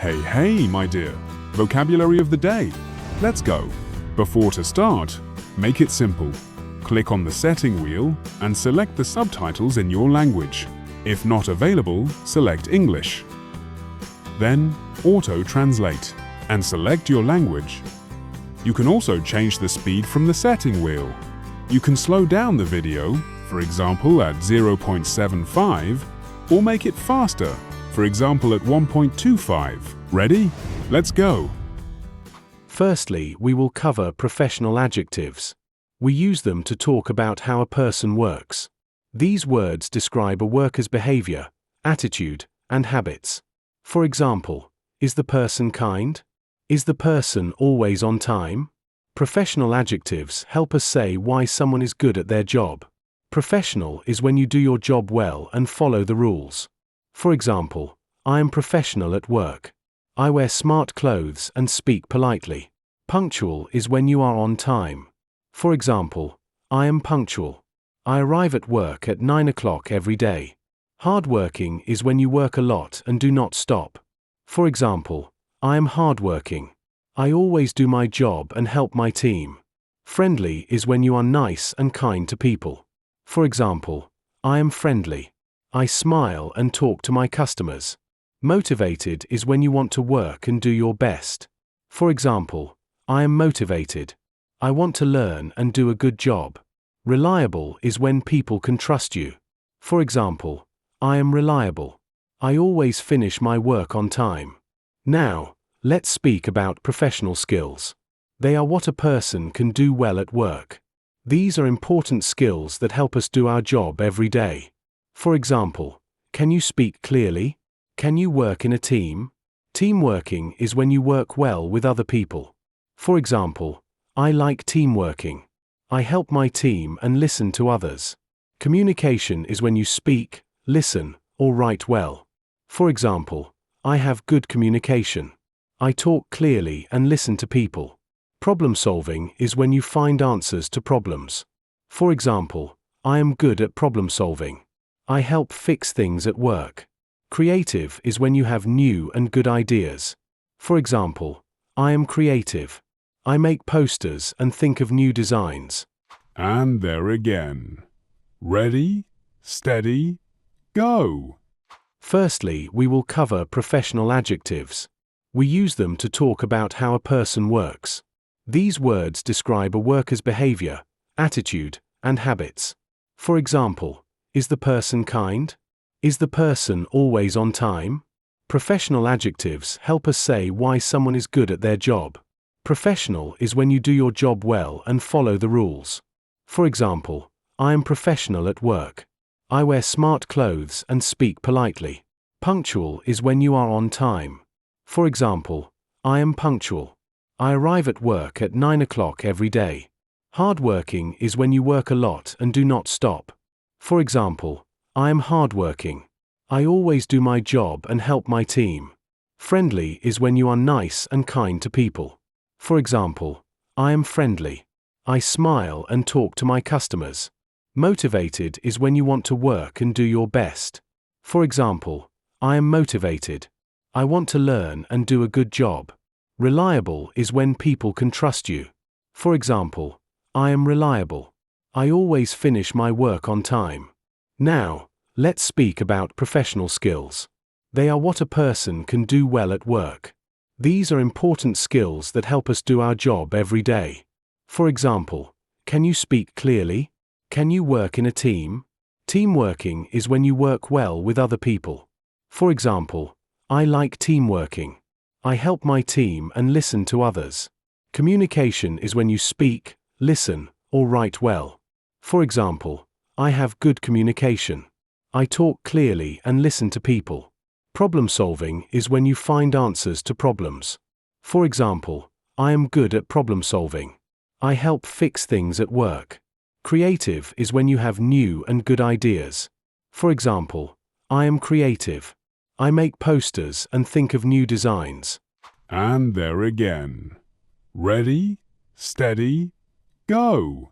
Hey, my dear. Vocabulary of the day. Let's go. Before to start, make it simple. Click on the setting wheel and select the subtitles in your language. If not available, select English. Then, auto-translate and select your language. You can also change the speed from the setting wheel. You can slow down the video, for example at 0.75, or make it faster, for example at 1.25. Ready? Let's go! Firstly, we will cover professional adjectives. We use them to talk about how a person works. These words describe a worker's behavior, attitude, and habits. For example, is the person kind? Is the person always on time? Professional adjectives help us say why someone is good at their job. Professional is when you do your job well and follow the rules. For example, I am professional at work. I wear smart clothes and speak politely. Punctual is when you are on time. For example, I am punctual. I arrive at work at 9 o'clock every day. Hardworking is when you work a lot and do not stop. For example, I am hardworking. I always do my job and help my team. Friendly is when you are nice and kind to people. For example, I am friendly. I smile and talk to my customers. Motivated is when you want to work and do your best. For example, I am motivated. I want to learn and do a good job. Reliable is when people can trust you. For example, I am reliable. I always finish my work on time. Now, let's speak about professional skills. They are what a person can do well at work. These are important skills that help us do our job every day. For example, can you speak clearly? Can you work in a team? Teamworking is when you work well with other people. For example, I like teamworking. I help my team and listen to others. Communication is when you speak, listen, or write well. For example, I have good communication. I talk clearly and listen to people. Problem solving is when you find answers to problems. For example, I am good at problem solving. I help fix things at work. Creative is when you have new and good ideas. For example, I am creative. I make posters and think of new designs. And there again. Ready, steady, go! Firstly, we will cover professional adjectives. We use them to talk about how a person works. These words describe a worker's behavior, attitude, and habits. For example, is the person kind? Is the person always on time? Professional adjectives help us say why someone is good at their job. Professional is when you do your job well and follow the rules. For example, I am professional at work. I wear smart clothes and speak politely. Punctual is when you are on time. For example, I am punctual. I arrive at work at 9 o'clock every day. Hardworking is when you work a lot and do not stop. For example, I am hardworking. I always do my job and help my team. Friendly is when you are nice and kind to people. For example, I am friendly. I smile and talk to my customers. Motivated is when you want to work and do your best. For example, I am motivated. I want to learn and do a good job. Reliable is when people can trust you. For example, I am reliable. I always finish my work on time. Now, let's speak about professional skills. They are what a person can do well at work. These are important skills that help us do our job every day. For example, can you speak clearly? Can you work in a team? Teamworking is when you work well with other people. For example, I like teamworking. I help my team and listen to others. Communication is when you speak, listen, or write well. For example, I have good communication. I talk clearly and listen to people. Problem solving is when you find answers to problems. For example, I am good at problem solving. I help fix things at work. Creative is when you have new and good ideas. For example, I am creative. I make posters and think of new designs. And there again. Ready, steady, go!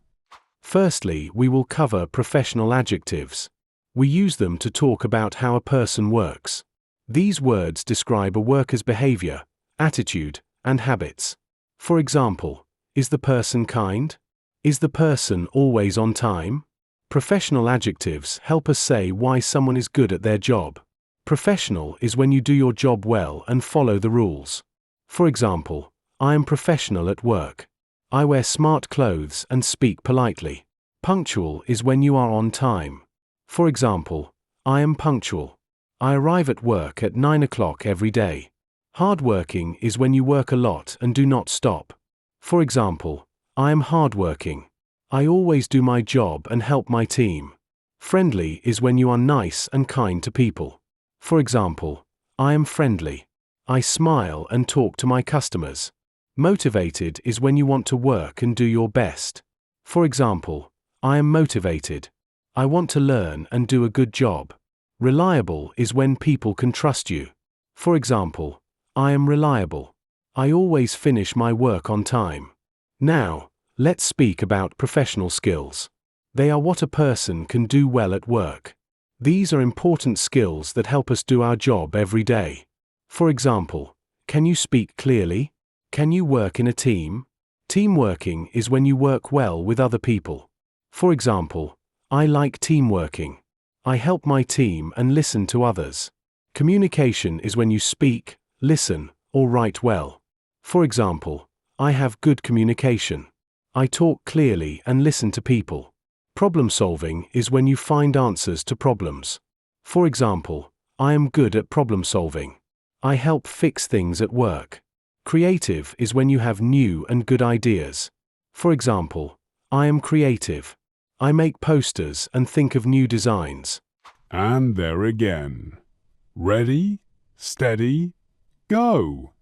Firstly, we will cover professional adjectives. We use them to talk about how a person works. These words describe a worker's behavior, attitude, and habits. For example, is the person kind? Is the person always on time? Professional adjectives help us say why someone is good at their job. Professional is when you do your job well and follow the rules. For example, I am professional at work. I wear smart clothes and speak politely. Punctual is when you are on time. For example, I am punctual. I arrive at work at 9 o'clock every day. Hardworking is when you work a lot and do not stop. For example, I am hardworking. I always do my job and help my team. Friendly is when you are nice and kind to people. For example, I am friendly. I smile and talk to my customers. Motivated is when you want to work and do your best. For example, I am motivated. I want to learn and do a good job. Reliable is when people can trust you. For example, I am reliable. I always finish my work on time. Now, let's speak about professional skills. They are what a person can do well at work. These are important skills that help us do our job every day. For example, can you speak clearly? Can you work in a team? Teamworking is when you work well with other people. For example, I like teamworking. I help my team and listen to others. Communication is when you speak, listen, or write well. For example, I have good communication. I talk clearly and listen to people. Problem solving is when you find answers to problems. For example, I am good at problem solving. I help fix things at work. Creative is when you have new and good ideas. For example, I am creative. I make posters and think of new designs. And there again. Ready, steady, go!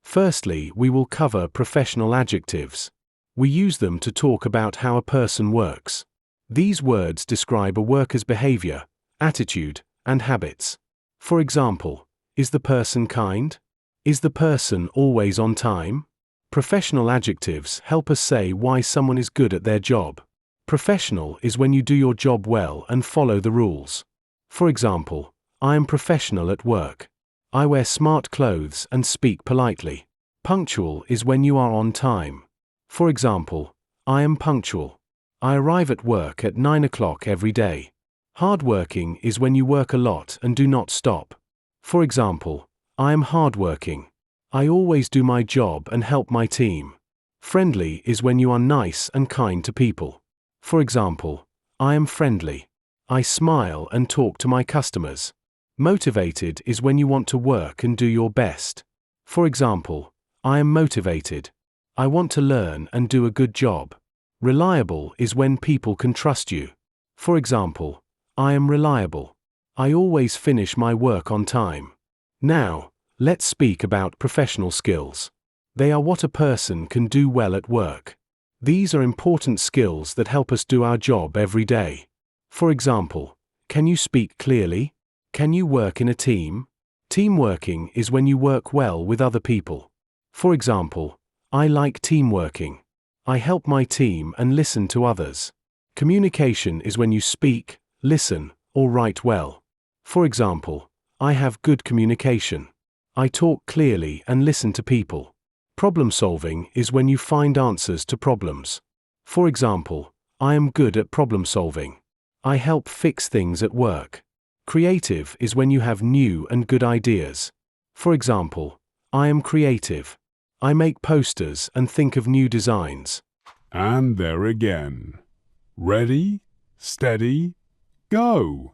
Firstly, we will cover professional adjectives. We use them to talk about how a person works. These words describe a worker's behavior, attitude, and habits. For example, is the person kind? Is the person always on time? Professional adjectives help us say why someone is good at their job. Professional is when you do your job well and follow the rules. For example, I am professional at work. I wear smart clothes and speak politely. Punctual is when you are on time. For example, I am punctual. I arrive at work at 9 o'clock every day. Hardworking is when you work a lot and do not stop. For example, I am hardworking. I always do my job and help my team. Friendly is when you are nice and kind to people. For example, I am friendly. I smile and talk to my customers. Motivated is when you want to work and do your best. For example, I am motivated. I want to learn and do a good job. Reliable is when people can trust you. For example, I am reliable. I always finish my work on time. Now, let's speak about professional skills. They are what a person can do well at work. These are important skills that help us do our job every day. For example, can you speak clearly? Can you work in a team? Teamworking is when you work well with other people. For example, I like teamworking. I help my team and listen to others. Communication is when you speak, listen, or write well. For example, I have good communication. I talk clearly and listen to people. Problem solving is when you find answers to problems. For example, I am good at problem solving. I help fix things at work. Creative is when you have new and good ideas. For example, I am creative. I make posters and think of new designs. And there again. Ready, steady, go!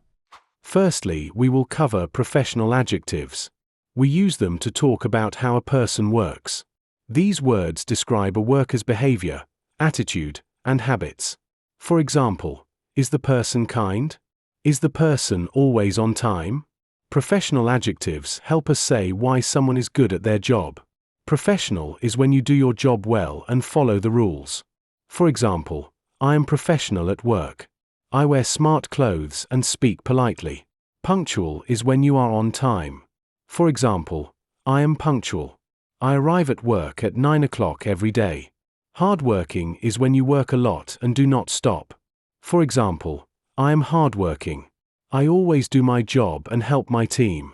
Firstly, we will cover professional adjectives. We use them to talk about how a person works. These words describe a worker's behavior, attitude, and habits. For example, is the person kind? Is the person always on time? Professional adjectives help us say why someone is good at their job. Professional is when you do your job well and follow the rules. For example, I am professional at work. I wear smart clothes and speak politely. Punctual is when you are on time. For example, I am punctual. I arrive at work at 9 o'clock every day. Hardworking is when you work a lot and do not stop. For example, I am hardworking. I always do my job and help my team.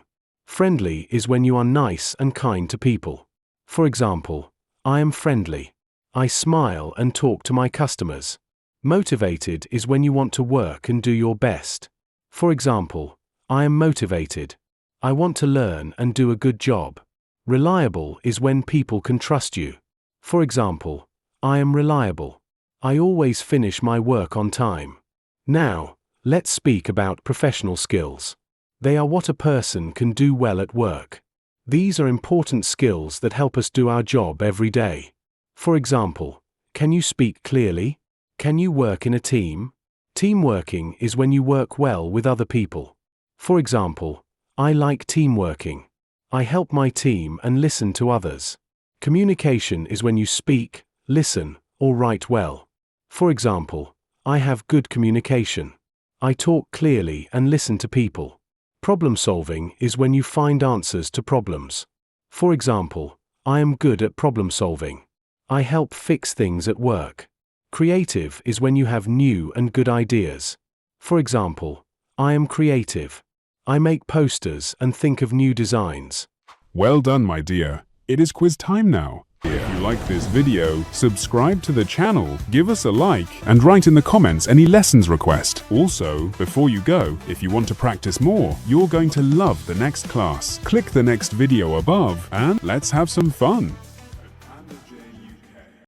Friendly is when you are nice and kind to people. For example, I am friendly. I smile and talk to my customers. Motivated is when you want to work and do your best. For example, I am motivated. I want to learn and do a good job. Reliable is when people can trust you. For example, I am reliable. I always finish my work on time. Now, let's speak about professional skills. They are what a person can do well at work. These are important skills that help us do our job every day. For example, can you speak clearly? Can you work in a team? Teamworking is when you work well with other people. For example, I like teamworking. I help my team and listen to others. Communication is when you speak, listen, or write well. For example, I have good communication. I talk clearly and listen to people. Problem solving is when you find answers to problems. For example, I am good at problem solving. I help fix things at work. Creative is when you have new and good ideas. For example, I am creative. I make posters and think of new designs. Well done, my dear. It is quiz time now. If you like this video, subscribe to the channel, give us a like, and write in the comments any lessons request. Also, before you go, if you want to practice more, you're going to love the next class. Click the next video above and let's have some fun.